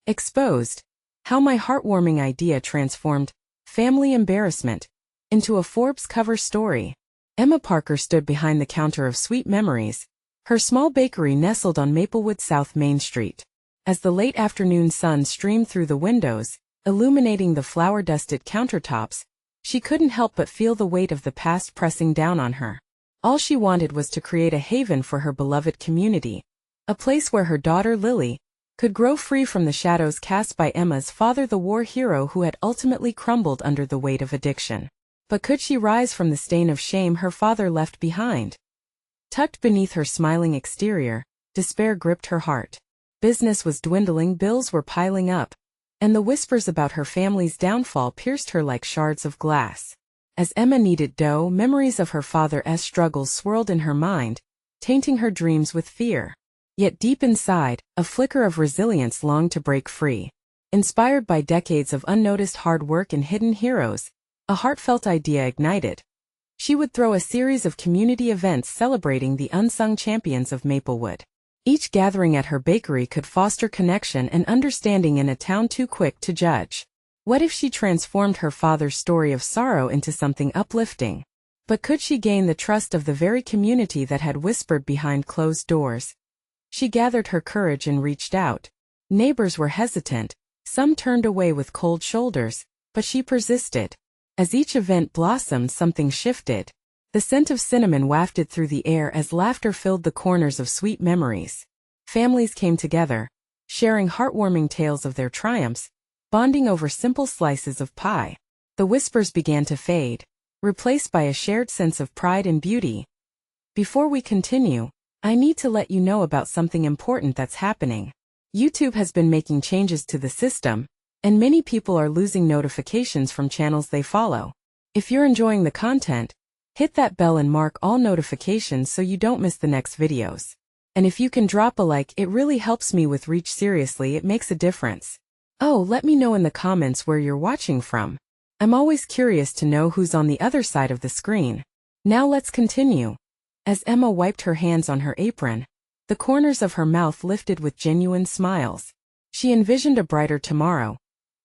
Exposed: How My Heartwarming Idea Transformed Family Embarrassment into a Forbes cover story. Emma Parker stood behind the counter of Sweet Memories, her small bakery nestled on Maplewood South Main Street. As the late afternoon sun streamed through the windows, illuminating the flour-dusted countertops, she couldn't help but feel the weight of the past pressing down on her. All she wanted was to create a haven for her beloved community, a place where her daughter Lily could grow free from the shadows cast by Emma's father, the war hero who had ultimately crumbled under the weight of addiction. But could she rise from the stain of shame her father left behind? Tucked beneath her smiling exterior, despair gripped her heart. Business was dwindling, bills were piling up, and the whispers about her family's downfall pierced her like shards of glass. As Emma kneaded dough, memories of her father's struggles swirled in her mind, tainting her dreams with fear. Yet deep inside, a flicker of resilience longed to break free. Inspired by decades of unnoticed hard work and hidden heroes, a heartfelt idea ignited. She would throw a series of community events celebrating the unsung champions of Maplewood. Each gathering at her bakery could foster connection and understanding in a town too quick to judge. What if she transformed her father's story of sorrow into something uplifting? But could she gain the trust of the very community that had whispered behind closed doors? She gathered her courage and reached out. Neighbors were hesitant, some turned away with cold shoulders, but she persisted. As each event blossomed, something shifted. The scent of cinnamon wafted through the air as laughter filled the corners of Sweet Memories. Families came together, sharing heartwarming tales of their triumphs, bonding over simple slices of pie. The whispers began to fade, replaced by a shared sense of pride and beauty. Before we continue, I need to let you know about something important that's happening. YouTube has been making changes to the system, and many people are losing notifications from channels they follow. If you're enjoying the content, hit that bell and mark all notifications so you don't miss the next videos. And if you can drop a like, it really helps me with reach. Seriously, it makes a difference. Oh, let me know in the comments where you're watching from. I'm always curious to know who's on the other side of the screen. Now let's continue. As Emma wiped her hands on her apron, the corners of her mouth lifted with genuine smiles. She envisioned a brighter tomorrow,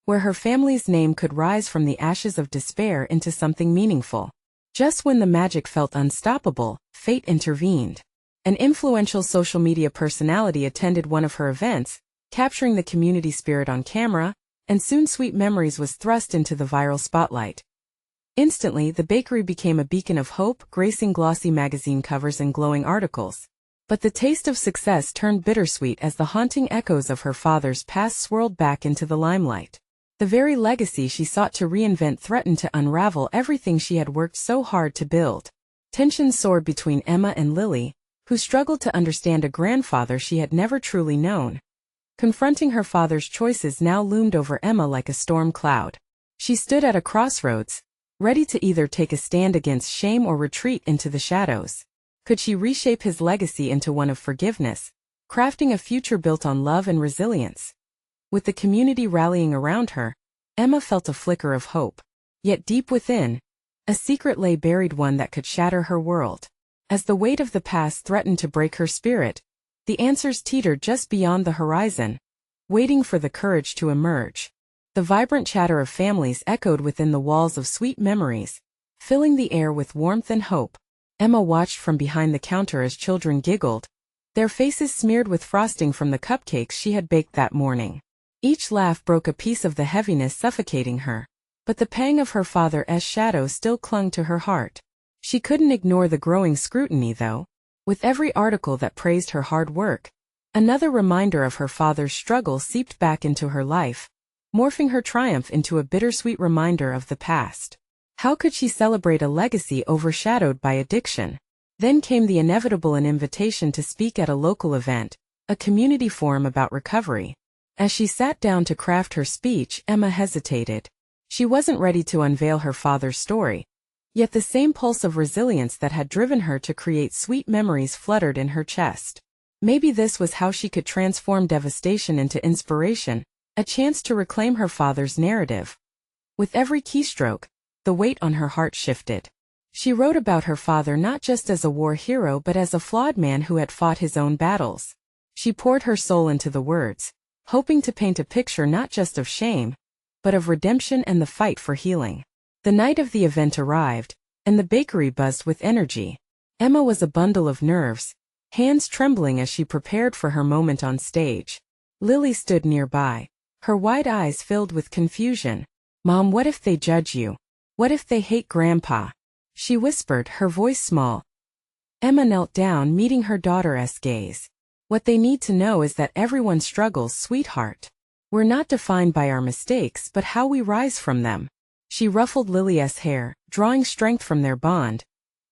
where her family's name could rise from the ashes of despair into something meaningful. Just when the magic felt unstoppable, fate intervened. An influential social media personality attended one of her events, capturing the community spirit on camera, and soon Sweet Memories was thrust into the viral spotlight. Instantly, the bakery became a beacon of hope, gracing glossy magazine covers and glowing articles. But the taste of success turned bittersweet as the haunting echoes of her father's past swirled back into the limelight. The very legacy she sought to reinvent threatened to unravel everything she had worked so hard to build. Tensions soared between Emma and Lily, who struggled to understand a grandfather she had never truly known. Confronting her father's choices now loomed over Emma like a storm cloud. She stood at a crossroads, ready to either take a stand against shame or retreat into the shadows. Could she reshape his legacy into one of forgiveness, crafting a future built on love and resilience? With the community rallying around her, Emma felt a flicker of hope. Yet deep within, a secret lay buried, one that could shatter her world. As the weight of the past threatened to break her spirit, the answers teetered just beyond the horizon, waiting for the courage to emerge. The vibrant chatter of families echoed within the walls of Sweet Memories, filling the air with warmth and hope. Emma watched from behind the counter as children giggled, their faces smeared with frosting from the cupcakes she had baked that morning. Each laugh broke a piece of the heaviness suffocating her, but the pang of her father's shadow still clung to her heart. She couldn't ignore the growing scrutiny, though. With every article that praised her hard work, another reminder of her father's struggle seeped back into her life, morphing her triumph into a bittersweet reminder of the past. How could she celebrate a legacy overshadowed by addiction? Then came the inevitable, an invitation to speak at a local event, a community forum about recovery. As she sat down to craft her speech, Emma hesitated. She wasn't ready to unveil her father's story, yet the same pulse of resilience that had driven her to create Sweet Memories fluttered in her chest. Maybe this was how she could transform devastation into inspiration, a chance to reclaim her father's narrative. With every keystroke, the weight on her heart shifted. She wrote about her father not just as a war hero but as a flawed man who had fought his own battles. She poured her soul into the words, hoping to paint a picture not just of shame, but of redemption and the fight for healing. The night of the event arrived, and the bakery buzzed with energy. Emma was a bundle of nerves, hands trembling as she prepared for her moment on stage. Lily stood nearby, her wide eyes filled with confusion. "Mom, what if they judge you? What if they hate Grandpa?" she whispered, her voice small. Emma knelt down, meeting her daughter's gaze. "What they need to know is that everyone struggles, sweetheart. We're not defined by our mistakes but how we rise from them." She ruffled Lily's hair, drawing strength from their bond.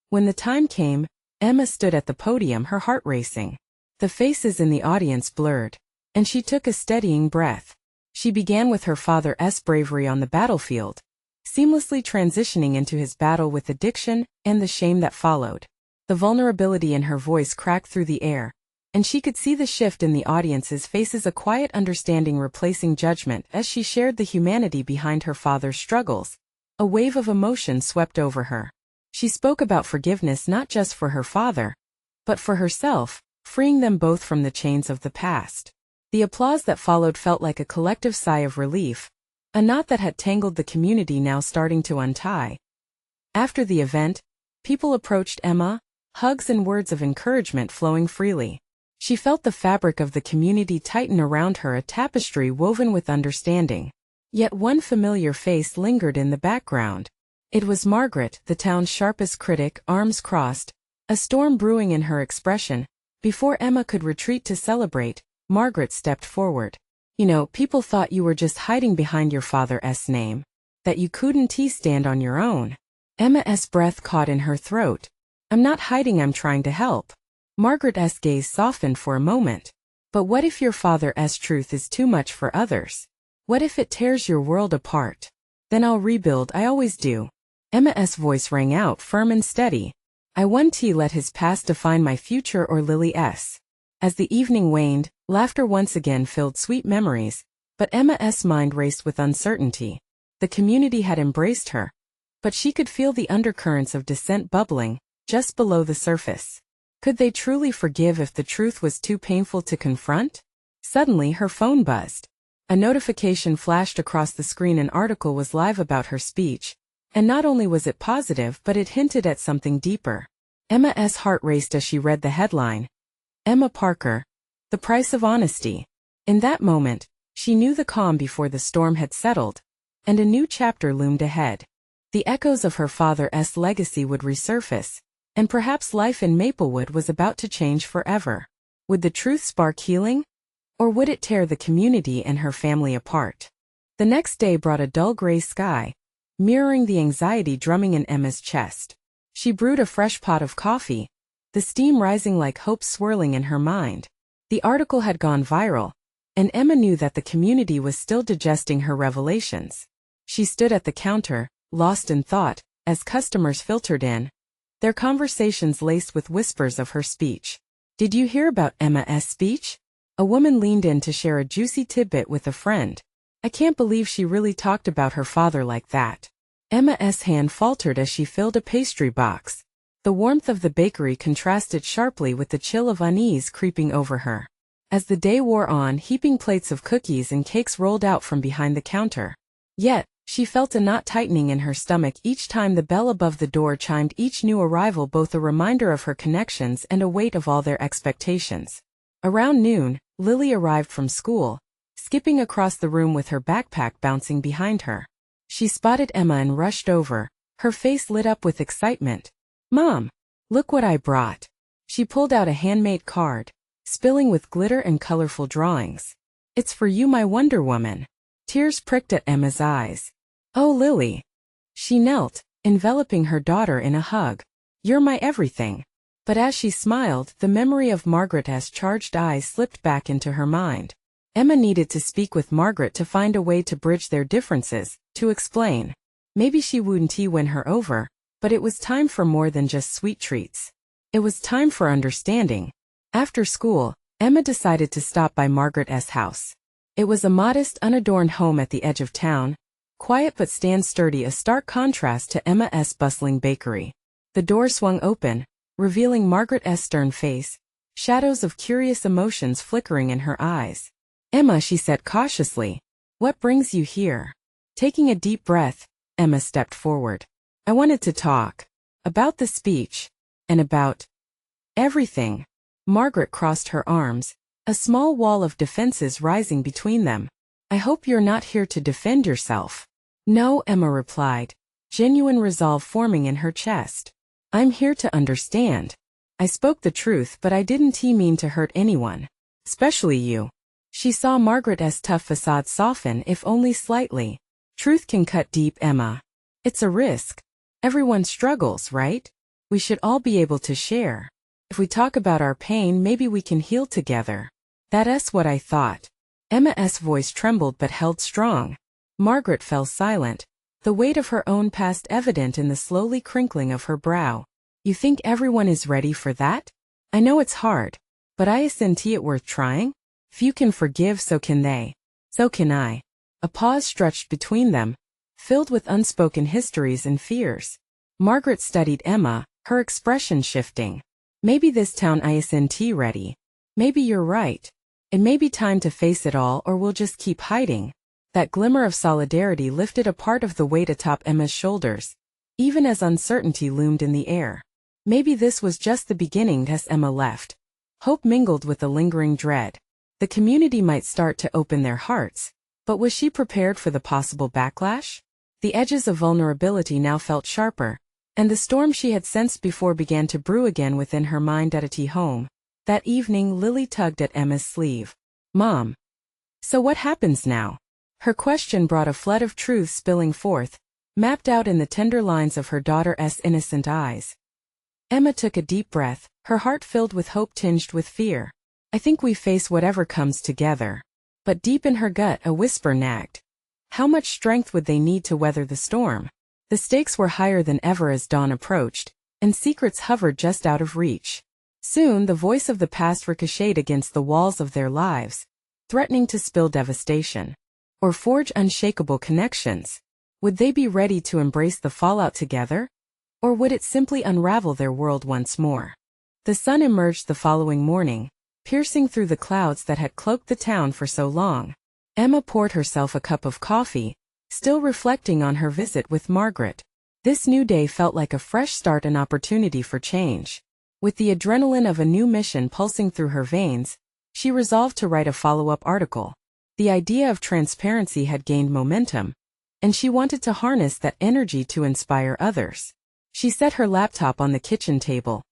When the time came, Emma stood at the podium, her heart racing. The faces in the audience blurred, and she took a steadying breath. She began with her father's bravery on the battlefield, seamlessly transitioning into his battle with addiction and the shame that followed. The vulnerability in her voice cracked through the air, and she could see the shift in the audience's faces, a quiet understanding replacing judgment as she shared the humanity behind her father's struggles. A wave of emotion swept over her. She spoke about forgiveness not just for her father, but for herself, freeing them both from the chains of the past. The applause that followed felt like a collective sigh of relief, a knot that had tangled the community now starting to untie. After the event, people approached Emma, hugs and words of encouragement flowing freely. She felt the fabric of the community tighten around her, a tapestry woven with understanding. Yet one familiar face lingered in the background. It was Margaret, the town's sharpest critic, arms crossed, a storm brewing in her expression. Before Emma could retreat to celebrate, Margaret stepped forward. "You know, people thought you were just hiding behind your father's name, that you couldn't stand on your own." Emma's breath caught in her throat. "I'm not hiding, I'm trying to help." Margaret's gaze softened for a moment. "But what if your father's truth is too much for others? What if it tears your world apart? Then I'll rebuild, I always do." Emma's voice rang out, firm and steady. "I won't let his past define my future or Lily's." As the evening waned, laughter once again filled sweet memories, but Emma's mind raced with uncertainty. The community had embraced her, but she could feel the undercurrents of dissent bubbling just below the surface. Could they truly forgive if the truth was too painful to confront? Suddenly her phone buzzed. A notification flashed across the screen. An article was live about her speech, and not only was it positive but it hinted at something deeper. Emma's heart raced as she read the headline. Emma Parker, The Price of Honesty. In that moment, she knew the calm before the storm had settled, and a new chapter loomed ahead. The echoes of her father's legacy would resurface, and perhaps life in Maplewood was about to change forever. Would the truth spark healing? Or would it tear the community and her family apart? The next day brought a dull gray sky, mirroring the anxiety drumming in Emma's chest. She brewed a fresh pot of coffee, the steam rising like hope swirling in her mind. The article had gone viral, and Emma knew that the community was still digesting her revelations. She stood at the counter, lost in thought, as customers filtered in, their conversations laced with whispers of her speech. "Did you hear about Emma's speech?" A woman leaned in to share a juicy tidbit with a friend. "I can't believe she really talked about her father like that." Emma's hand faltered as she filled a pastry box. The warmth of the bakery contrasted sharply with the chill of unease creeping over her. As the day wore on, heaping plates of cookies and cakes rolled out from behind the counter. Yet, she felt a knot tightening in her stomach each time the bell above the door chimed, each new arrival both a reminder of her connections and a weight of all their expectations. Around noon, Lily arrived from school, skipping across the room with her backpack bouncing behind her. She spotted Emma and rushed over, her face lit up with excitement. "Mom, look what I brought." She pulled out a handmade card, spilling with glitter and colorful drawings. "It's for you, my Wonder Woman." Tears pricked at Emma's eyes. "Oh, Lily." She knelt, enveloping her daughter in a hug. "You're my everything." But as she smiled, the memory of Margaret's charged eyes slipped back into her mind. Emma needed to speak with Margaret to find a way to bridge their differences, to explain. Maybe she wouldn't win her over, but it was time for more than just sweet treats. It was time for understanding. After school, Emma decided to stop by Margaret's house. It was a modest, unadorned home at the edge of town, quiet but stand sturdy, a stark contrast to Emma's bustling bakery. The door swung open, revealing Margaret's stern face, shadows of curious emotions flickering in her eyes. Emma, she said cautiously. What brings you here? Taking a deep breath, Emma stepped forward. I wanted to talk. About the speech. And about everything. Margaret crossed her arms, a small wall of defenses rising between them. I hope you're not here to defend yourself. No, Emma replied, genuine resolve forming in her chest. I'm here to understand. I spoke the truth, but I didn't mean to hurt anyone. Especially you. She saw Margaret's tough facade soften, if only slightly. Truth can cut deep, Emma. It's a risk. Everyone struggles, right? We should all be able to share. If we talk about our pain, maybe we can heal together. That's what I thought. Emma's voice trembled but held strong. Margaret fell silent, the weight of her own past evident in the slowly crinkling of her brow. You think everyone is ready for that? I know it's hard, but isn't it worth trying? Few can forgive, so can they. So can I. A pause stretched between them, filled with unspoken histories and fears. Margaret studied Emma, her expression shifting. Maybe this town isn't ready. Maybe you're right. It may be time to face it all, or we'll just keep hiding. That glimmer of solidarity lifted a part of the weight atop Emma's shoulders, even as uncertainty loomed in the air. Maybe this was just the beginning. As Emma left, hope mingled with a lingering dread. The community might start to open their hearts, but was she prepared for the possible backlash? The edges of vulnerability now felt sharper, and the storm she had sensed before began to brew again within her mind. At home that evening, Lily tugged at Emma's sleeve. Mom. So what happens now? Her question brought a flood of truth spilling forth, mapped out in the tender lines of her daughter's innocent eyes. Emma took a deep breath, her heart filled with hope tinged with fear. I think we face whatever comes together. But deep in her gut a whisper nagged. How much strength would they need to weather the storm? The stakes were higher than ever as dawn approached, and secrets hovered just out of reach. Soon the voice of the past ricocheted against the walls of their lives, threatening to spill devastation. Or forge unshakable connections. Would they be ready to embrace the fallout together? Or would it simply unravel their world once more? The sun emerged the following morning, piercing through the clouds that had cloaked the town for so long. Emma poured herself a cup of coffee, still reflecting on her visit with Margaret. This new day felt like a fresh start, an opportunity for change. With the adrenaline of a new mission pulsing through her veins, she resolved to write a follow-up article. The idea of transparency had gained momentum, and she wanted to harness that energy to inspire others. She set her laptop on the kitchen table,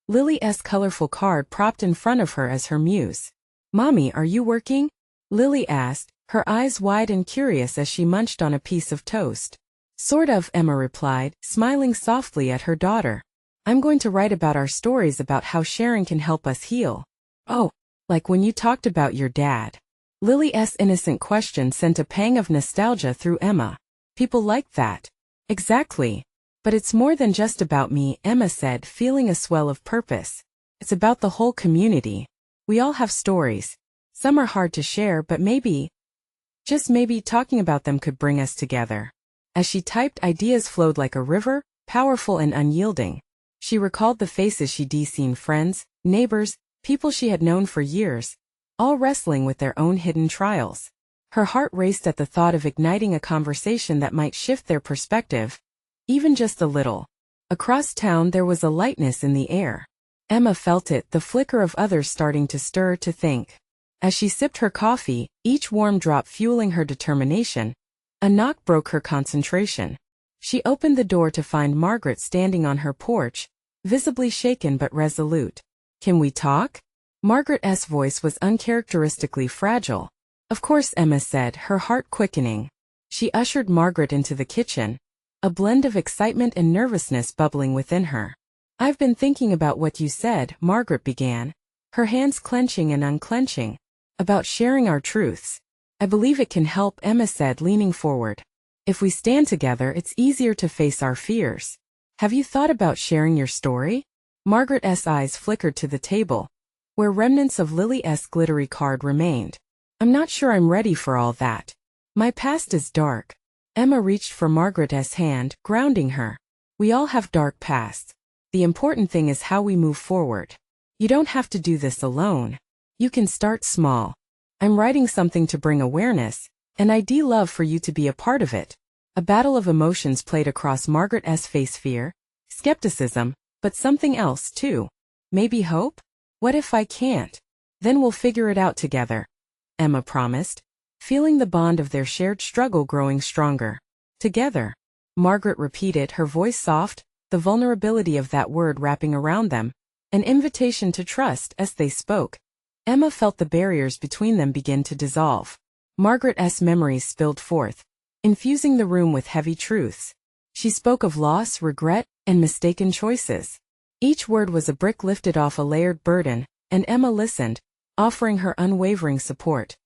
Lily's colorful card propped in front of her as her muse. Mommy, are you working? Lily asked, her eyes wide and curious as she munched on a piece of toast. Sort of, Emma replied, smiling softly at her daughter. I'm going to write about our stories, about how sharing can help us heal. Oh, like when you talked about your dad. Lily's innocent question sent a pang of nostalgia through Emma. People like that. Exactly. But it's more than just about me, Emma said, feeling a swell of purpose. It's about the whole community. We all have stories. Some are hard to share, but maybe, just maybe, talking about them could bring us together. As she typed, ideas flowed like a river, powerful and unyielding. She recalled the faces she'd seen, friends, neighbors, people she had known for years, all wrestling with their own hidden trials. Her heart raced at the thought of igniting a conversation that might shift their perspective, even just a little. Across town there was a lightness in the air. Emma felt it, the flicker of others starting to stir, to think. As she sipped her coffee, each warm drop fueling her determination, a knock broke her concentration. She opened the door to find Margaret standing on her porch, visibly shaken but resolute. Can we talk? Margaret's voice was uncharacteristically fragile. Of course, Emma said, her heart quickening. She ushered Margaret into the kitchen, a blend of excitement and nervousness bubbling within her. I've been thinking about what you said, Margaret began, her hands clenching and unclenching, about sharing our truths. I believe it can help, Emma said, leaning forward. If we stand together, it's easier to face our fears. Have you thought about sharing your story? Margaret's eyes flickered to the table, where remnants of Lily's glittery card remained. I'm not sure I'm ready for all that. My past is dark. Emma reached for Margaret's hand, grounding her. We all have dark pasts. The important thing is how we move forward. You don't have to do this alone. You can start small. I'm writing something to bring awareness, and I'd love for you to be a part of it. A battle of emotions played across Margaret's face: fear, skepticism, but something else too. Maybe hope? What if I can't? Then we'll figure it out together, Emma promised, feeling the bond of their shared struggle growing stronger. Together, Margaret repeated, her voice soft, the vulnerability of that word wrapping around them, an invitation to trust. As they spoke, Emma felt the barriers between them begin to dissolve. Margaret's memories spilled forth, infusing the room with heavy truths. She spoke of loss, regret, and mistaken choices. Each word was a brick lifted off a layered burden, and Emma listened, offering her unwavering support.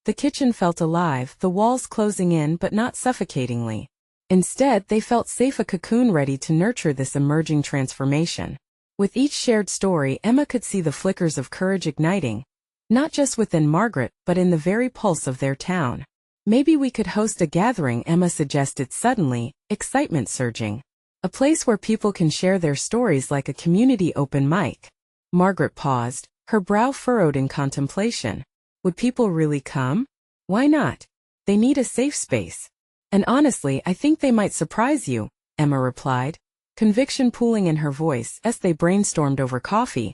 The kitchen felt alive, the walls closing in but not suffocatingly. Instead, they felt safe, a cocoon ready to nurture this emerging transformation. With each shared story, Emma could see the flickers of courage igniting, not just within Margaret, but in the very pulse of their town. Maybe we could host a gathering, Emma suggested suddenly, excitement surging. A place where people can share their stories, like a community open mic. Margaret paused, her brow furrowed in contemplation. Would people really come? Why not? They need a safe space. And honestly, I think they might surprise you, Emma replied, conviction pooling in her voice. As they brainstormed over coffee,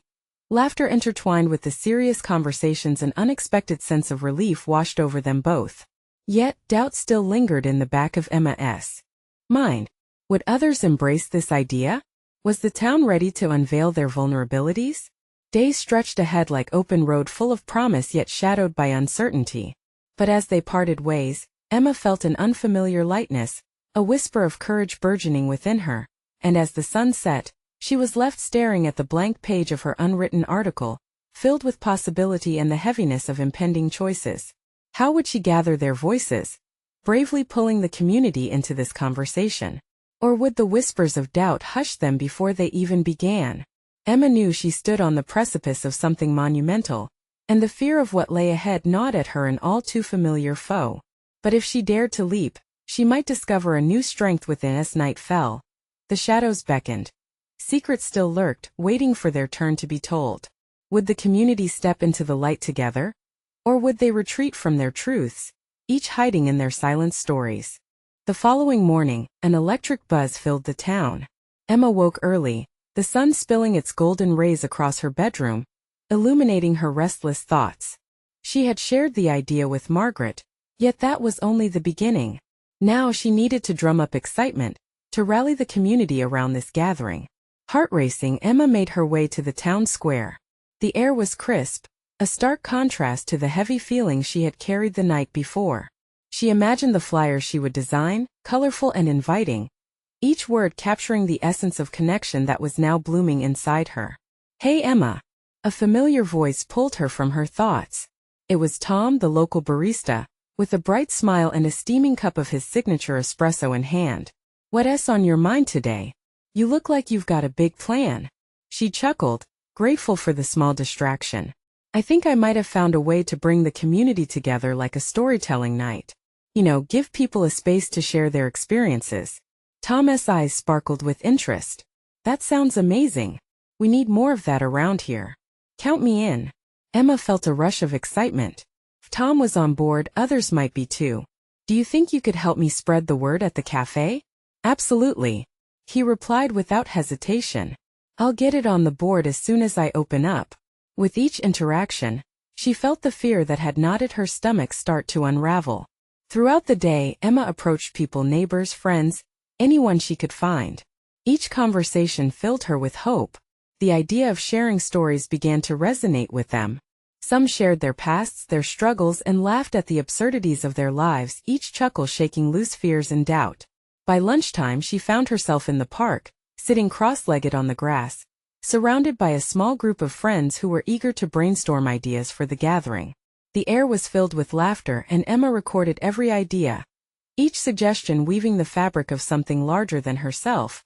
laughter intertwined with the serious conversations, an unexpected sense of relief washed over them both. Yet, doubt still lingered in the back of Emma's mind. Would others embrace this idea? Was the town ready to unveil their vulnerabilities? Days stretched ahead like open road, full of promise yet shadowed by uncertainty. But as they parted ways, Emma felt an unfamiliar lightness, a whisper of courage burgeoning within her, and as the sun set, she was left staring at the blank page of her unwritten article, filled with possibility and the heaviness of impending choices. How would she gather their voices, bravely pulling the community into this conversation? Or would the whispers of doubt hush them before they even began? Emma knew she stood on the precipice of something monumental, and the fear of what lay ahead gnawed at her, an all too familiar foe. But if she dared to leap, she might discover a new strength within. As night fell, the shadows beckoned. Secrets still lurked, waiting for their turn to be told. Would the community step into the light together? Or would they retreat from their truths, each hiding in their silent stories? The following morning, an electric buzz filled the town. Emma woke early, the sun spilling its golden rays across her bedroom, illuminating her restless thoughts. She had shared the idea with Margaret, yet that was only the beginning. Now she needed to drum up excitement, to rally the community around this gathering. Heart racing, Emma made her way to the town square. The air was crisp, a stark contrast to the heavy feeling she had carried the night before. She imagined the flyers she would design, colorful and inviting, each word capturing the essence of connection that was now blooming inside her. "Hey Emma!" A familiar voice pulled her from her thoughts. It was Tom, the local barista, with a bright smile and a steaming cup of his signature espresso in hand. "What's on your mind today? You look like you've got a big plan." She chuckled, grateful for the small distraction. "I think I might have found a way to bring the community together, like a storytelling night. Give people a space to share their experiences." Tom's eyes sparkled with interest. "That sounds amazing. We need more of that around here. Count me in." Emma felt a rush of excitement. If Tom was on board, others might be too. "Do you think you could help me spread the word at the cafe?" "Absolutely," he replied without hesitation. "I'll get it on the board as soon as I open up." With each interaction, she felt the fear that had knotted her stomach start to unravel. Throughout the day, Emma approached people, neighbors, friends, anyone she could find. Each conversation filled her with hope. The idea of sharing stories began to resonate with them. Some shared their pasts, their struggles, and laughed at the absurdities of their lives, each chuckle shaking loose fears and doubt. By lunchtime, she found herself in the park, sitting cross-legged on the grass, surrounded by a small group of friends who were eager to brainstorm ideas for the gathering. The air was filled with laughter, and Emma recorded every idea, each suggestion weaving the fabric of something larger than herself.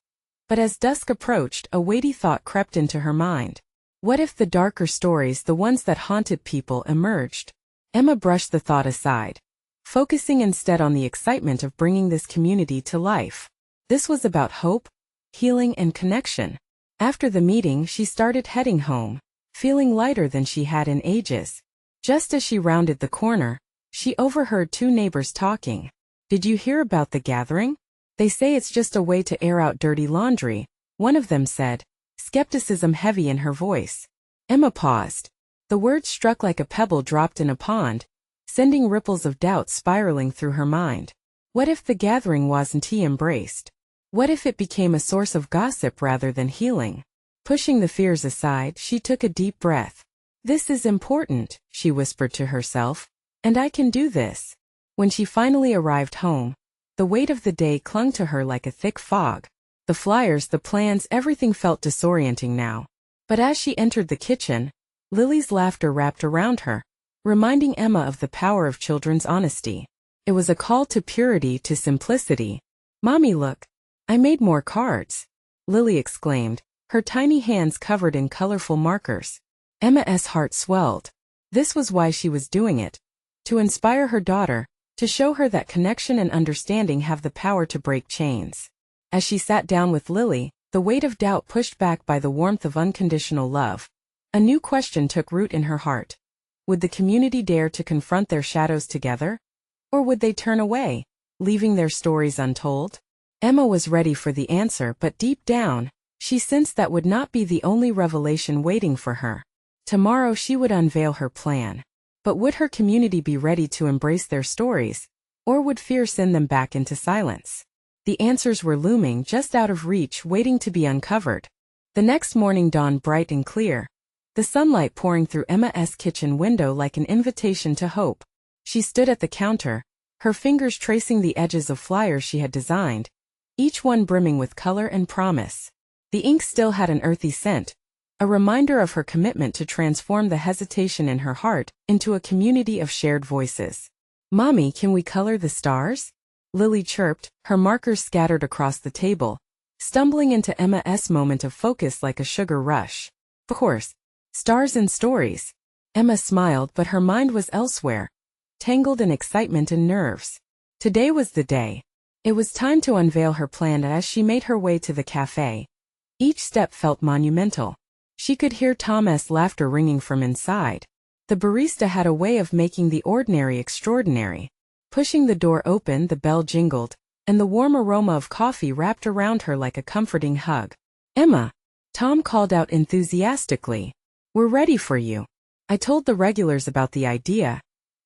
But as dusk approached, a weighty thought crept into her mind. What if the darker stories, the ones that haunted people, emerged? Emma brushed the thought aside, focusing instead on the excitement of bringing this community to life. This was about hope, healing, and connection. After the meeting, she started heading home, feeling lighter than she had in ages. Just as she rounded the corner, she overheard two neighbors talking. "Did you hear about the gathering? They say it's just a way to air out dirty laundry," one of them said, skepticism heavy in her voice. Emma paused. The words struck like a pebble dropped in a pond, sending ripples of doubt spiraling through her mind. What if the gathering wasn't embraced? What if it became a source of gossip rather than healing? Pushing the fears aside, she took a deep breath. "This is important," she whispered to herself, "and I can do this." When she finally arrived home, the weight of the day clung to her like a thick fog. The flyers, the plans, everything felt disorienting now. But as she entered the kitchen, Lily's laughter wrapped around her, reminding Emma of the power of children's honesty. It was a call to purity, to simplicity. "Mommy, look. I made more cards," Lily exclaimed, her tiny hands covered in colorful markers. Emma's heart swelled. This was why she was doing it. To inspire her daughter, to show her that connection and understanding have the power to break chains. As she sat down with Lily, the weight of doubt pushed back by the warmth of unconditional love, a new question took root in her heart. Would the community dare to confront their shadows together? Or would they turn away, leaving their stories untold? Emma was ready for the answer, but deep down, she sensed that would not be the only revelation waiting for her. Tomorrow she would unveil her plan. But would her community be ready to embrace their stories, or would fear send them back into silence? The answers were looming, just out of reach, waiting to be uncovered. The next morning dawned bright and clear, the sunlight pouring through Emma's kitchen window like an invitation to hope. She stood at the counter, her fingers tracing the edges of flyers she had designed, each one brimming with color and promise. The ink still had an earthy scent, a reminder of her commitment to transform the hesitation in her heart into a community of shared voices. "Mommy, can we color the stars?" Lily chirped, her markers scattered across the table, stumbling into Emma's moment of focus like a sugar rush. "Of course. Stars and stories." Emma smiled, but her mind was elsewhere, tangled in excitement and nerves. Today was the day. It was time to unveil her plan. As she made her way to the cafe, each step felt monumental. She could hear Tom's laughter ringing from inside. The barista had a way of making the ordinary extraordinary. Pushing the door open, the bell jingled, and the warm aroma of coffee wrapped around her like a comforting hug. "Emma," Tom called out enthusiastically, "we're ready for you. I told the regulars about the idea,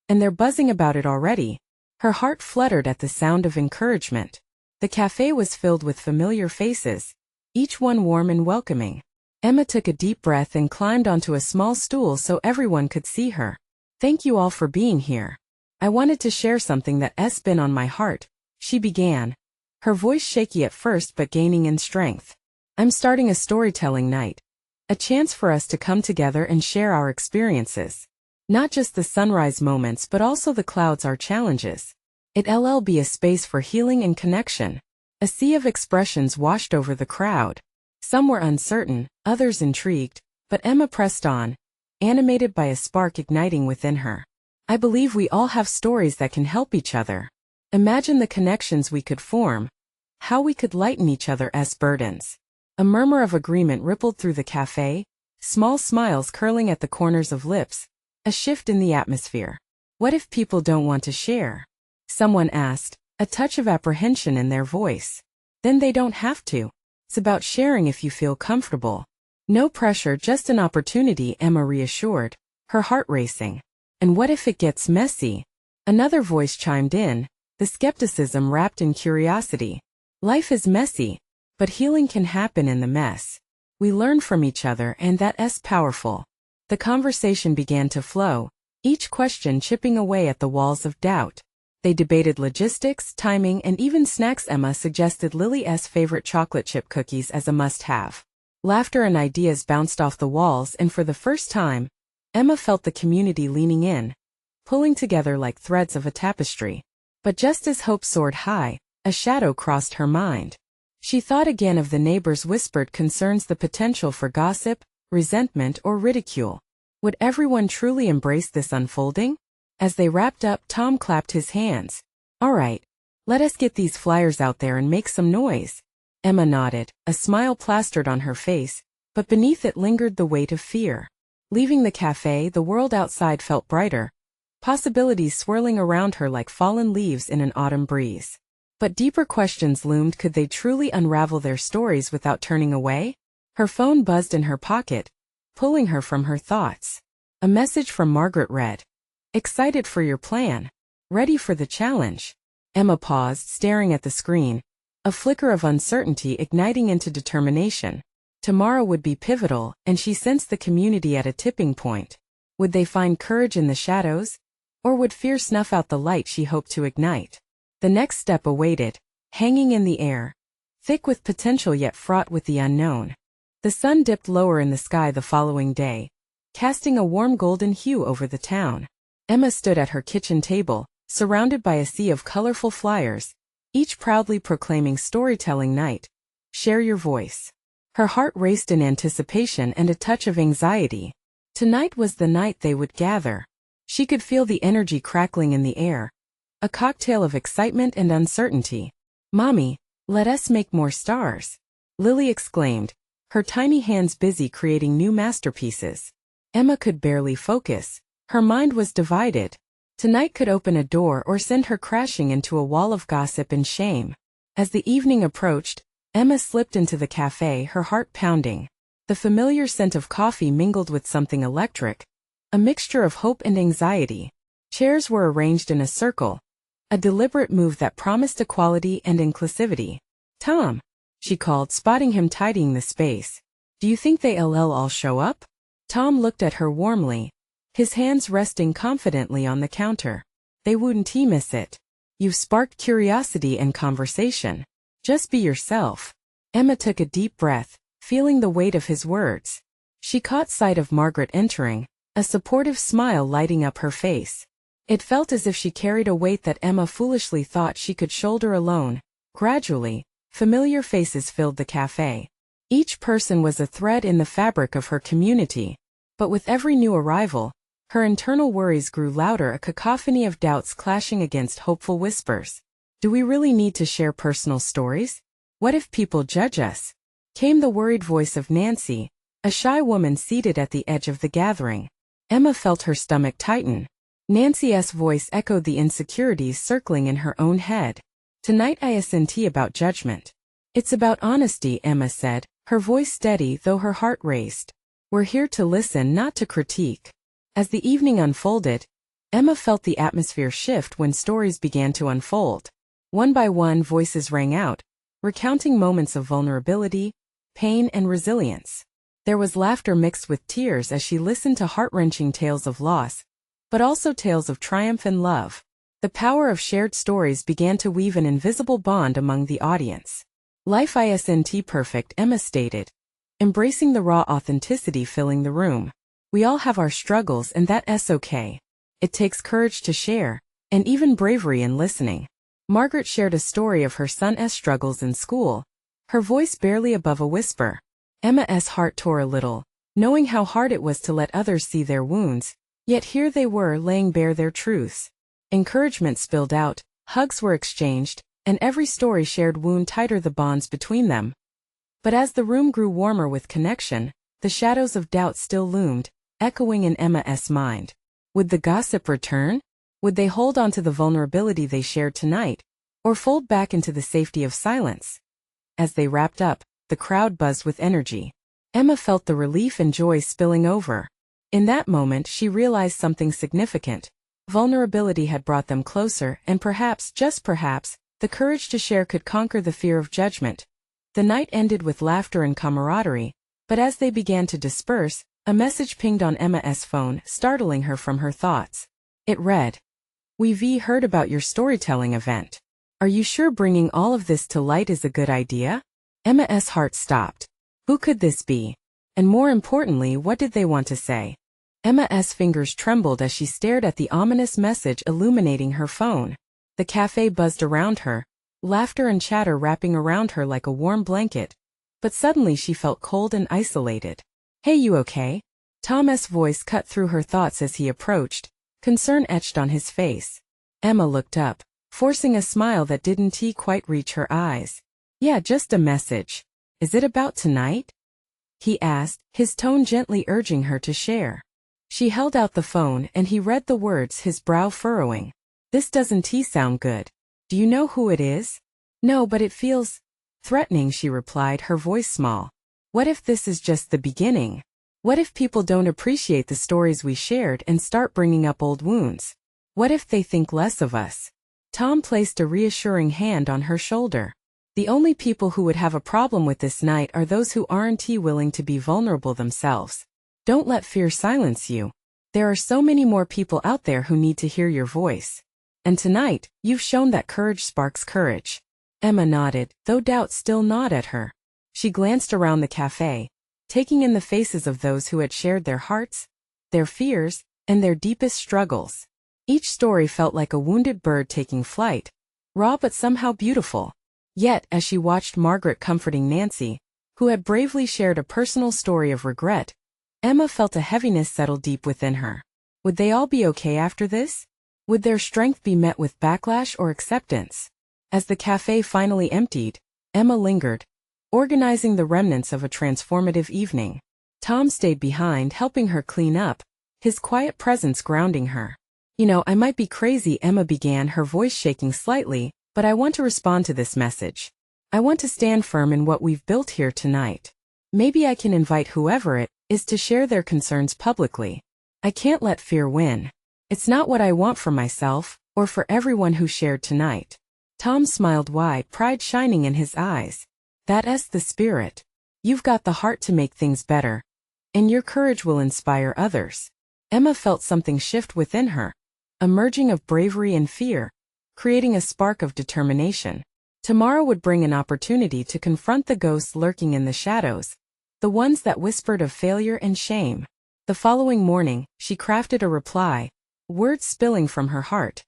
and they're buzzing about it already." Her heart fluttered at the sound of encouragement. The cafe was filled with familiar faces, each one warm and welcoming. Emma took a deep breath and climbed onto a small stool so everyone could see her. "Thank you all for being here. I wanted to share something that's been on my heart," she began, her voice shaky at first but gaining in strength. "I'm starting a storytelling night, a chance for us to come together and share our experiences. Not just the sunrise moments but also the clouds, our challenges. It'll be a space for healing and connection." A sea of expressions washed over the crowd. Some were uncertain, others intrigued, but Emma pressed on, animated by a spark igniting within her. "I believe we all have stories that can help each other. Imagine the connections we could form, how we could lighten each other's burdens." A murmur of agreement rippled through the cafe, small smiles curling at the corners of lips, a shift in the atmosphere. "What if people don't want to share?" someone asked, a touch of apprehension in their voice. "Then they don't have to. It's about sharing if you feel comfortable. No pressure, just an opportunity," Emma reassured, her heart racing. "And what if it gets messy?" Another voice chimed in, the skepticism wrapped in curiosity. "Life is messy, but healing can happen in the mess. We learn from each other, and that's powerful." The conversation began to flow, each question chipping away at the walls of doubt. They debated logistics, timing, and even snacks. Emma suggested Lily's favorite chocolate chip cookies as a must-have. Laughter and ideas bounced off the walls, and for the first time, Emma felt the community leaning in, pulling together like threads of a tapestry. But just as hope soared high, a shadow crossed her mind. She thought again of the neighbors' whispered concerns, the potential for gossip, resentment, or ridicule. Would everyone truly embrace this unfolding? As they wrapped up, Tom clapped his hands. "All right, let us get these flyers out there and make some noise." Emma nodded, a smile plastered on her face, but beneath it lingered the weight of fear. Leaving the cafe, the world outside felt brighter, possibilities swirling around her like fallen leaves in an autumn breeze. But deeper questions loomed. Could they truly unravel their stories without turning away? Her phone buzzed in her pocket, pulling her from her thoughts. A message from Margaret read, "Excited for your plan? Ready for the challenge?" Emma paused, staring at the screen, a flicker of uncertainty igniting into determination. Tomorrow would be pivotal, and she sensed the community at a tipping point. Would they find courage in the shadows? Or would fear snuff out the light she hoped to ignite? The next step awaited, hanging in the air, thick with potential yet fraught with the unknown. The sun dipped lower in the sky the following day, casting a warm golden hue over the town. Emma stood at her kitchen table, surrounded by a sea of colorful flyers, each proudly proclaiming storytelling night. Share your voice. Her heart raced in anticipation and a touch of anxiety. Tonight was the night they would gather. She could feel the energy crackling in the air, a cocktail of excitement and uncertainty. "Mommy, let us make more stars," Lily exclaimed, her tiny hands busy creating new masterpieces. Emma could barely focus. Her mind was divided. Tonight could open a door or send her crashing into a wall of gossip and shame. As the evening approached, Emma slipped into the cafe, her heart pounding. The familiar scent of coffee mingled with something electric, a mixture of hope and anxiety. Chairs were arranged in a circle, a deliberate move that promised equality and inclusivity. "Tom," she called, spotting him tidying the space. "Do you think they'll all show up?" Tom looked at her warmly, his hands resting confidently on the counter. "They wouldn't miss it. You've sparked curiosity and conversation. Just be yourself." Emma took a deep breath, feeling the weight of his words. She caught sight of Margaret entering, a supportive smile lighting up her face. It felt as if she carried a weight that Emma foolishly thought she could shoulder alone. Gradually, familiar faces filled the cafe. Each person was a thread in the fabric of her community. But with every new arrival, her internal worries grew louder, a cacophony of doubts clashing against hopeful whispers. "Do we really need to share personal stories? What if people judge us?" Came the worried voice of Nancy, a shy woman seated at the edge of the gathering. Emma felt her stomach tighten. Nancy's voice echoed the insecurities circling in her own head. "Tonight isn't about judgment. It's about honesty," Emma said, her voice steady though her heart raced. "We're here to listen, not to critique." As the evening unfolded, Emma felt the atmosphere shift when stories began to unfold. One by one, voices rang out, recounting moments of vulnerability, pain, and resilience. There was laughter mixed with tears as she listened to heart-wrenching tales of loss, but also tales of triumph and love. The power of shared stories began to weave an invisible bond among the audience. "Life isn't perfect," Emma stated, embracing the raw authenticity filling the room. "We all have our struggles, and that's okay. It takes courage to share, and even bravery in listening." Margaret shared a story of her son's struggles in school, her voice barely above a whisper. Emma's heart tore a little, knowing how hard it was to let others see their wounds, yet here they were laying bare their truths. Encouragement spilled out, hugs were exchanged, and every story shared wound tighter the bonds between them. But as the room grew warmer with connection, the shadows of doubt still loomed, echoing in Emma's mind. Would the gossip return? Would they hold on to the vulnerability they shared tonight, or fold back into the safety of silence? As they wrapped up, the crowd buzzed with energy. Emma felt the relief and joy spilling over. In that moment, she realized something significant. Vulnerability had brought them closer, and perhaps, just perhaps, the courage to share could conquer the fear of judgment. The night ended with laughter and camaraderie, but as they began to disperse, a message pinged on Emma's phone, startling her from her thoughts. It read, "We've heard about your storytelling event. Are you sure bringing all of this to light is a good idea?" Emma's heart stopped. Who could this be? And more importantly, what did they want to say? Emma's fingers trembled as she stared at the ominous message illuminating her phone. The cafe buzzed around her, laughter and chatter wrapping around her like a warm blanket. But suddenly she felt cold and isolated. "Hey, you okay?" Tom's voice cut through her thoughts as he approached, concern etched on his face. Emma looked up, forcing a smile that didn't quite reach her eyes. "Yeah, just a message. Is it about tonight?" he asked, his tone gently urging her to share. She held out the phone and he read the words, his brow furrowing. This doesn't sound good. Do you know who it is? No, but it feels threatening, she replied, her voice small. What if this is just the beginning? What if people don't appreciate the stories we shared and start bringing up old wounds? What if they think less of us? Tom placed a reassuring hand on her shoulder. The only people who would have a problem with this night are those who aren't willing to be vulnerable themselves. Don't let fear silence you. There are so many more people out there who need to hear your voice. And tonight, you've shown that courage sparks courage. Emma nodded, though doubt still gnawed at her. She glanced around the cafe, taking in the faces of those who had shared their hearts, their fears, and their deepest struggles. Each story felt like a wounded bird taking flight, raw but somehow beautiful. Yet, as she watched Margaret comforting Nancy, who had bravely shared a personal story of regret, Emma felt a heaviness settle deep within her. Would they all be okay after this? Would their strength be met with backlash or acceptance? As the cafe finally emptied, Emma lingered, organizing the remnants of a transformative evening. Tom stayed behind, helping her clean up, his quiet presence grounding her. You know, I might be crazy, Emma began, her voice shaking slightly, but I want to respond to this message. I want to stand firm in what we've built here tonight. Maybe I can invite whoever it is to share their concerns publicly. I can't let fear win. It's not what I want for myself, or for everyone who shared tonight. Tom smiled wide, pride shining in his eyes. That's the spirit. You've got the heart to make things better, and your courage will inspire others. Emma felt something shift within her, a merging of bravery and fear, creating a spark of determination. Tomorrow would bring an opportunity to confront the ghosts lurking in the shadows, the ones that whispered of failure and shame. The following morning, she crafted a reply, words spilling from her heart.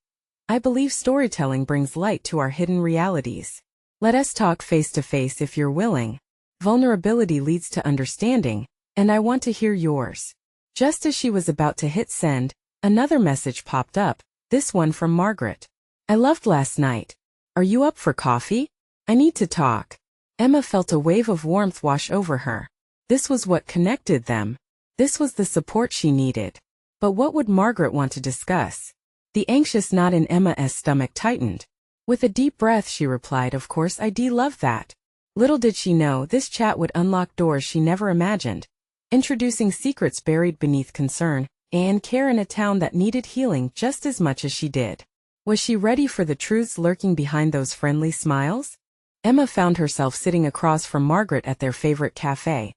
I believe storytelling brings light to our hidden realities. Let us talk face to face if you're willing. Vulnerability leads to understanding, and I want to hear yours. Just as she was about to hit send, another message popped up, this one from Margaret. I loved last night. Are you up for coffee? I need to talk. Emma felt a wave of warmth wash over her. This was what connected them. This was the support she needed. But what would Margaret want to discuss? The anxious knot in Emma's stomach tightened. With a deep breath she replied, of course I'd love that. Little did she know this chat would unlock doors she never imagined, introducing secrets buried beneath concern and care in a town that needed healing just as much as she did. Was she ready for the truths lurking behind those friendly smiles? Emma found herself sitting across from Margaret at their favorite cafe.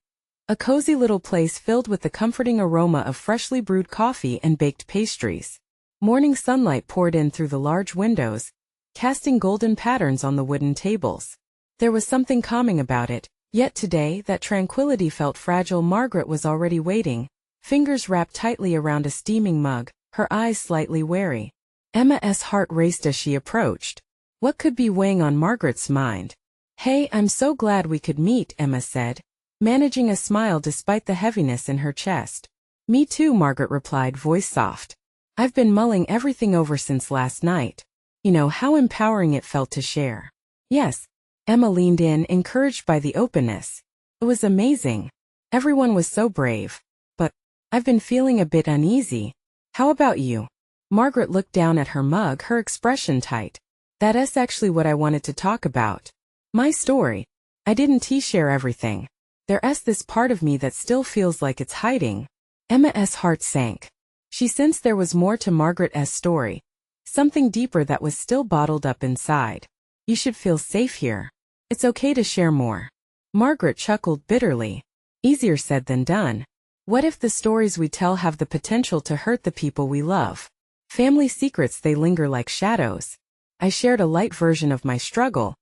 A cozy little place filled with the comforting aroma of freshly brewed coffee and baked pastries. Morning sunlight poured in through the large windows, casting golden patterns on the wooden tables. There was something calming about it, yet today that tranquility felt fragile. Margaret was already waiting, fingers wrapped tightly around a steaming mug, her eyes slightly wary. Emma's heart raced as she approached. What could be weighing on Margaret's mind? Hey, I'm so glad we could meet, Emma said, managing a smile despite the heaviness in her chest. Me too, Margaret replied, voice soft. I've been mulling everything over since last night. You know how empowering it felt to share. Yes. Emma leaned in, encouraged by the openness. It was amazing. Everyone was so brave. But I've been feeling a bit uneasy. How about you? Margaret looked down at her mug, her expression tight. That's actually what I wanted to talk about. My story. I didn't share everything. There's this part of me that still feels like it's hiding. Emma's heart sank. She sensed there was more to Margaret's story. Something deeper that was still bottled up inside. You should feel safe here. It's okay to share more. Margaret chuckled bitterly. Easier said than done. What if the stories we tell have the potential to hurt the people we love? Family secrets, they linger like shadows. I shared a light version of my struggle,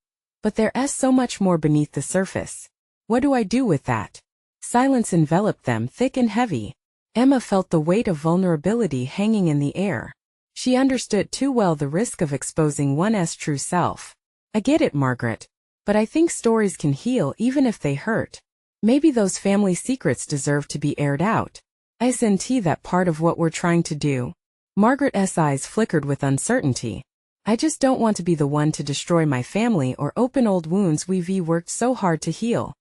but there's so much more beneath the surface. What do I do with that? Silence enveloped them, thick and heavy. Emma felt the weight of vulnerability hanging in the air. She understood too well the risk of exposing one's true self. I get it, Margaret. But I think stories can heal even if they hurt. Maybe those family secrets deserve to be aired out. Isn't that part of what we're trying to do? Margaret's eyes flickered with uncertainty. I just don't want to be the one to destroy my family or open old wounds we've worked so hard to heal.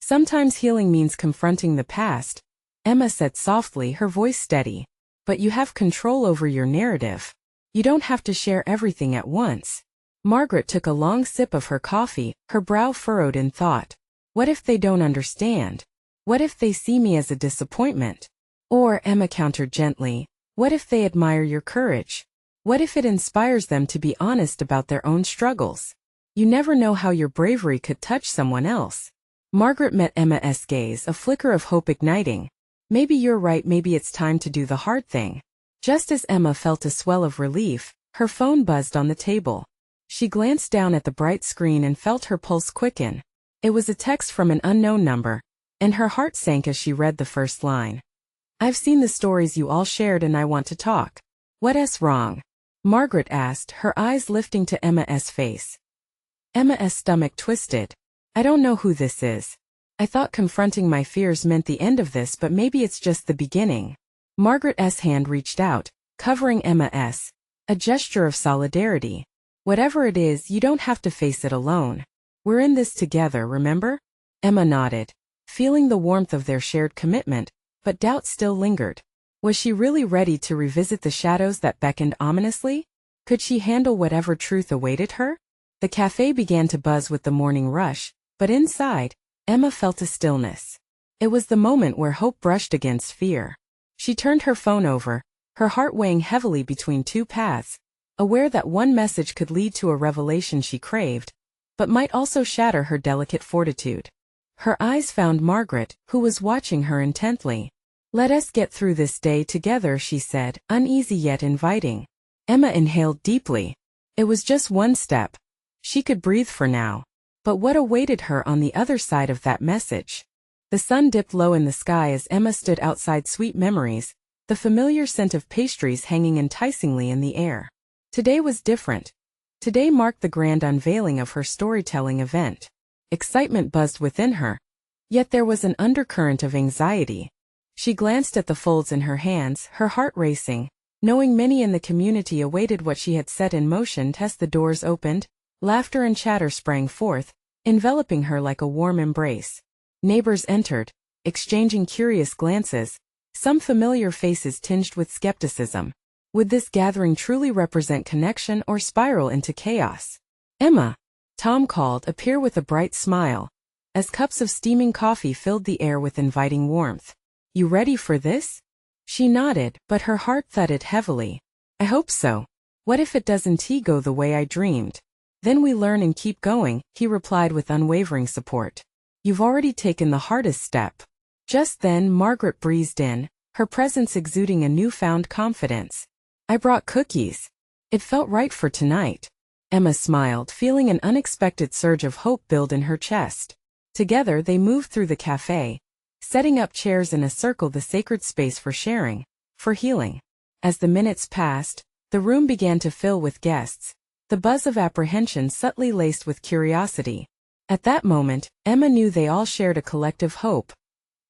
Sometimes healing means confronting the past, Emma said softly, her voice steady. But you have control over your narrative. You don't have to share everything at once. Margaret took a long sip of her coffee, her brow furrowed in thought. What if they don't understand? What if they see me as a disappointment? Or, Emma countered gently, what if they admire your courage? What if it inspires them to be honest about their own struggles? You never know how your bravery could touch someone else. Margaret met Emma's gaze, a flicker of hope igniting. Maybe you're right, maybe it's time to do the hard thing. Just as Emma felt a swell of relief, her phone buzzed on the table. She glanced down at the bright screen and felt her pulse quicken. It was a text from an unknown number, and her heart sank as she read the first line. I've seen the stories you all shared and I want to talk. What's wrong? Margaret asked, her eyes lifting to Emma's face. Emma's stomach twisted. I don't know who this is. I thought confronting my fears meant the end of this, but maybe it's just the beginning. Margaret's hand reached out, covering Emma's, a gesture of solidarity. Whatever it is, you don't have to face it alone. We're in this together, remember? Emma nodded, feeling the warmth of their shared commitment, but doubt still lingered. Was she really ready to revisit the shadows that beckoned ominously? Could she handle whatever truth awaited her? The cafe began to buzz with the morning rush, but inside, Emma felt a stillness. It was the moment where hope brushed against fear. She turned her phone over, her heart weighing heavily between two paths, aware that one message could lead to a revelation she craved, but might also shatter her delicate fortitude. Her eyes found Margaret, who was watching her intently. Let us get through this day together, she said, uneasy yet inviting. Emma inhaled deeply. It was just one step. She could breathe for now. But what awaited her on the other side of that message? The sun dipped low in the sky as Emma stood outside Sweet Memories, the familiar scent of pastries hanging enticingly in the air. Today was different. Today marked the grand unveiling of her storytelling event. Excitement buzzed within her. Yet there was an undercurrent of anxiety. She glanced at the folds in her hands, her heart racing, knowing many in the community awaited what she had set in motion. As the doors opened, laughter and chatter sprang forth, enveloping her like a warm embrace. Neighbors entered, exchanging curious glances, some familiar faces tinged with skepticism. Would this gathering truly represent connection or spiral into chaos? Emma, Tom called, appear with a bright smile, as cups of steaming coffee filled the air with inviting warmth. You ready for this? She nodded, but her heart thudded heavily. I hope so. What if it doesn't go the way I dreamed? Then we learn and keep going, he replied with unwavering support. You've already taken the hardest step. Just then Margaret breezed in, her presence exuding a newfound confidence. I brought cookies. It felt right for tonight. Emma smiled, feeling an unexpected surge of hope build in her chest. Together they moved through the cafe, setting up chairs in a circle, the sacred space for sharing, for healing. As the minutes passed, the room began to fill with guests, the buzz of apprehension subtly laced with curiosity. At that moment, Emma knew they all shared a collective hope.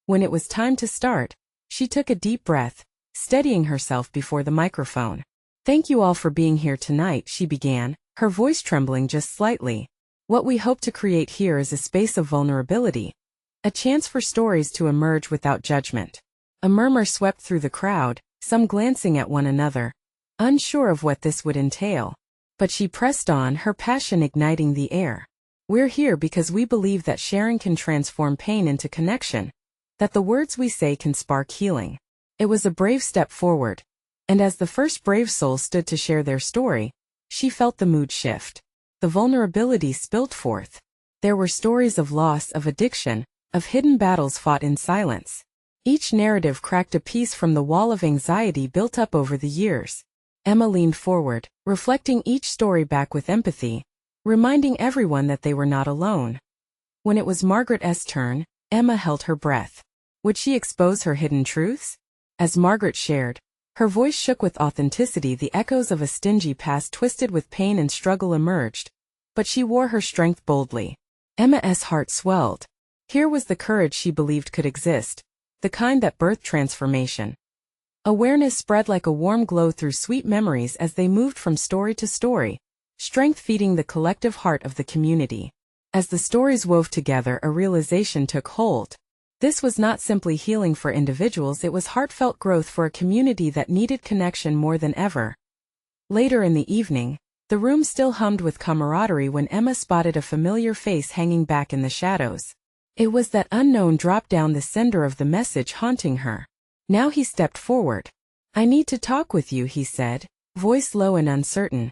When it was time to start, she took a deep breath, steadying herself before the microphone. Thank you all for being here tonight, she began, her voice trembling just slightly. What we hope to create here is a space of vulnerability, a chance for stories to emerge without judgment. A murmur swept through the crowd, some glancing at one another, unsure of what this would entail. But she pressed on, her passion igniting the air. We're here because we believe that sharing can transform pain into connection, that the words we say can spark healing. It was a brave step forward, and as the first brave soul stood to share their story, she felt the mood shift. The vulnerability spilled forth. There were stories of loss, of addiction, of hidden battles fought in silence. Each narrative cracked a piece from the wall of anxiety built up over the years. Emma leaned forward, reflecting each story back with empathy, reminding everyone that they were not alone. When it was Margaret's turn, Emma held her breath. Would she expose her hidden truths? As Margaret shared, her voice shook with authenticity. The echoes of a stingy past twisted with pain and struggle emerged, but she wore her strength boldly. Emma's heart swelled. Here was the courage she believed could exist, the kind that birthed transformation. Awareness spread like a warm glow through Sweet Memories as they moved from story to story, strength feeding the collective heart of the community. As the stories wove together, a realization took hold. This was not simply healing for individuals, it was heartfelt growth for a community that needed connection more than ever. Later in the evening, the room still hummed with camaraderie when Emma spotted a familiar face hanging back in the shadows. It was that unknown drop down the sender of the message haunting her. Now he stepped forward. "I need to talk with you," he said, voice low and uncertain.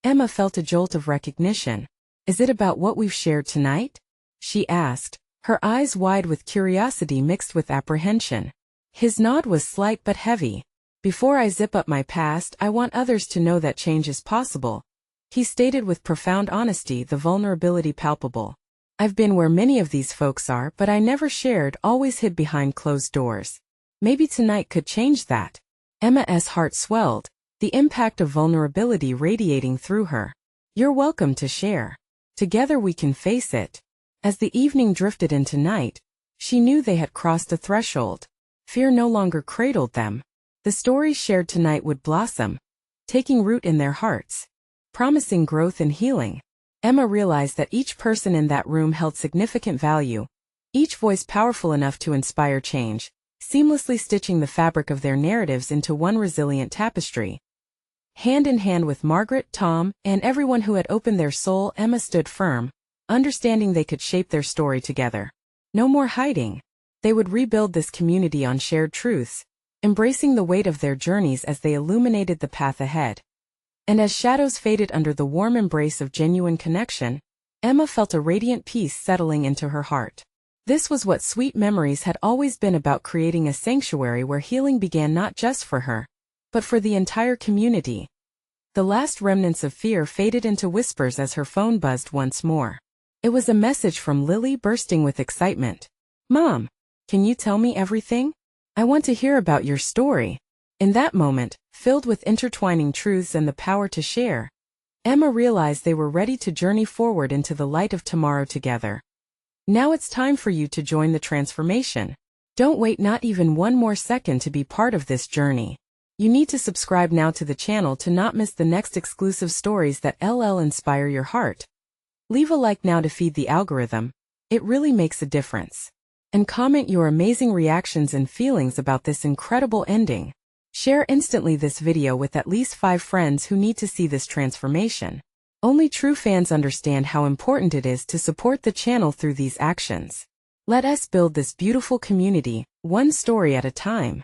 Emma felt a jolt of recognition. "Is it about what we've shared tonight?" she asked, her eyes wide with curiosity mixed with apprehension. His nod was slight but heavy. "Before I zip up my past, I want others to know that change is possible," he stated with profound honesty, the vulnerability palpable. "I've been where many of these folks are, but I never shared, always hid behind closed doors. Maybe tonight could change that." Emma's heart swelled, the impact of vulnerability radiating through her. "You're welcome to share. Together we can face it." As the evening drifted into night, she knew they had crossed a threshold. Fear no longer cradled them. The stories shared tonight would blossom, taking root in their hearts, promising growth and healing. Emma realized that each person in that room held significant value, each voice powerful enough to inspire change, seamlessly stitching the fabric of their narratives into one resilient tapestry. Hand in hand with Margaret, Tom, and everyone who had opened their soul, Emma stood firm, understanding they could shape their story together. No more hiding. They would rebuild this community on shared truths, embracing the weight of their journeys as they illuminated the path ahead. And as shadows faded under the warm embrace of genuine connection, Emma felt a radiant peace settling into her heart. This was what Sweet Memories had always been about, creating a sanctuary where healing began not just for her, but for the entire community. The last remnants of fear faded into whispers as her phone buzzed once more. It was a message from Lily, bursting with excitement. "Mom, can you tell me everything? I want to hear about your story." In that moment, filled with intertwining truths and the power to share, Emma realized they were ready to journey forward into the light of tomorrow together. Now it's time for you to join the transformation. Don't wait not even one more second to be part of this journey. You need to subscribe now to the channel to not miss the next exclusive stories that inspire your heart. Leave a like now to feed the algorithm. It really makes a difference. And comment your amazing reactions and feelings about this incredible ending. Share instantly this video with at least 5 friends who need to see this transformation. Only true fans understand how important it is to support the channel through these actions. Let us build this beautiful community, one story at a time.